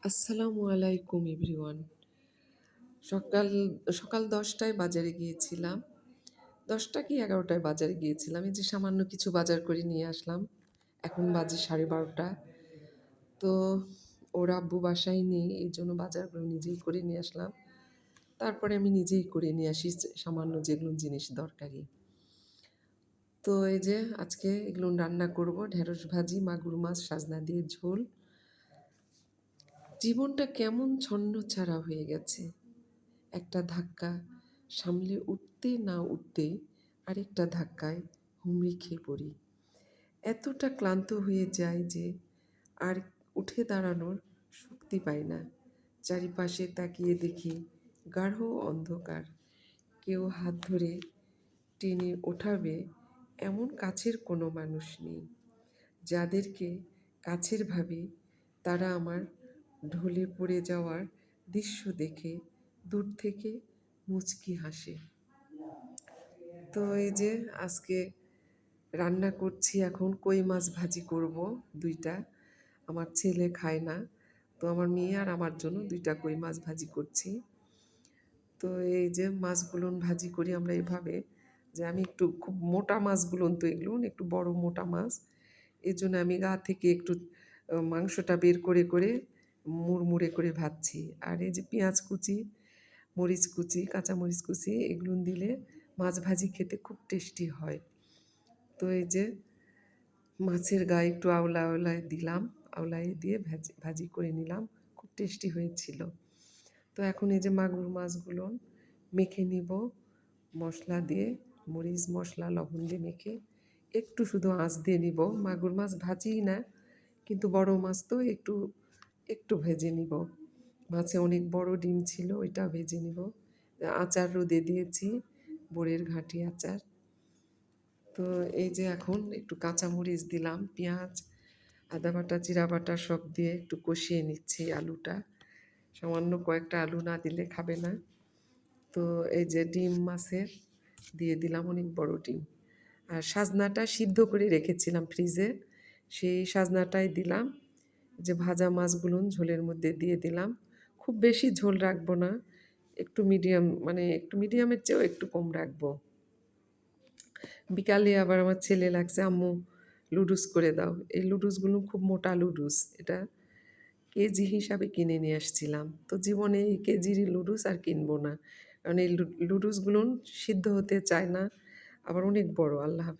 আসসালামু আলাইকুম এভরিওয়ান। সকাল সকাল ১০টায় বাজারে গিয়েছিলাম। ১০টা কি ১১টায় বাজারে গিয়েছিলাম। এই যে সামান্য কিছু বাজার করে নিয়ে আসলাম। এখন বাজে ১২:৩০। তো ওর আব্বু বাসায় নেই, এইজন্য বাজারগুলো নিজেই করে নিয়ে আসলাম। তারপরে আমি নিজেই করে নিয়ে আসি সামান্য যেগুলো জিনিস দরকারি। তো এই যে আজকে এগুলো রান্না করব। ঢেঁড়স ভাজি, মাগুর মাছ, সাজনা দিয়ে ঝোল। জীবনটা কেমন ছন্নছাড়া হয়ে গেছে। একটা ধাক্কা সামলে উঠতে না উঠতেই আরেকটা ধাক্কায় হুমড়ি খেয়ে পড়ি। এতটা ক্লান্ত হয়ে যায় যে আর উঠে দাঁড়ানোর শক্তি পাই না। চারিপাশে তাকিয়ে দেখি গাঢ় অন্ধকার। কেউ হাত ধরে টেনে ওঠাবে এমন কাছের কোনো মানুষ নেই। যাদেরকে কাছের ভাবি তারা আমার ঢলে পড়ে যাওয়ার দৃশ্য দেখে দূর থেকে মুচকি হাসে। তো এই যে আজকে রান্না করছি, এখন কই মাছ ভাজি করব ২টা। আমার ছেলে খায় না, তো আমার মেয়ে আর আমার জন্য ২টা কই মাছ ভাজি করছি। তো এই যে মাছগুলো ভাজি করি আমরা এভাবে, যে আমি একটু খুব মোটা মাছগুলো, তো এগুলো একটু বড় মোটা মাছ, এই জন্য আমি গা থেকে একটু মাংসটা বের করে করে মুড়মুড়ে করে ভাজছি। আর এই যে পেঁয়াজ কুচি, মরিচ কুচি, কাঁচা মরিচ কুচি এগুলো দিলে মাছ ভাজি খেতে খুব টেস্টি হয়। তো এই যে মাছের গায়ে একটু আওলা আওলায় দিলাম, আওলায় দিয়ে ভাজি ভাজি করে নিলাম, খুব টেস্টি হয়েছিল। তো এখন এই যে মাগুর মাছগুলো মেখে নিব মশলা দিয়ে, মরিচ মশলা লবণ দিয়ে মেখে একটু শুধু আঁচ দিয়ে নিব। মাগুর মাছ ভাজিই না, কিন্তু বড় মাছ তো একটু একটু ভেজে নিব। মাছে অনেক বড় ডিম ছিল, ওইটা ভেজে নিব। আচার রোদে দিয়েছি, বোরের ঘাঁটি আচার। তো এই যে এখন একটু কাঁচামরিচ দিলাম, পেঁয়াজ, আদা বাটা, জিরা বাটা সব দিয়ে একটু কষিয়ে নিচ্ছি আলুটা। সামান্য কয়েকটা আলু না দিলে খাবে না। তো এই যে ডিম মাছের দিয়ে দিলাম, অনেক বড় ডিম। আর সাজনাটা সিদ্ধ করে রেখেছিলাম ফ্রিজে, সেই সাজনাটাই দিলাম। যে ভাজা মাছগুলো ঝোলের মধ্যে দিয়ে দিলাম। খুব বেশি ঝোল রাখবো না, একটু মিডিয়াম, মানে একটু মিডিয়ামের চেয়েও একটু কম রাখবো। বিকালে আবার আমার ছেলে লাগছে, আম্মু লুডুস করে দাও। এই লুডুসগুলো খুব মোটা লুডুস, এটা কেজি হিসাবে কিনে নিয়ে আসছিলাম। তো জীবনে এই কেজির লুডুস আর কিনবো না, কারণ এই লুডুসগুলো সিদ্ধ হতে চায় না, আবার অনেক বড়। আল্লাহ হাফেজ।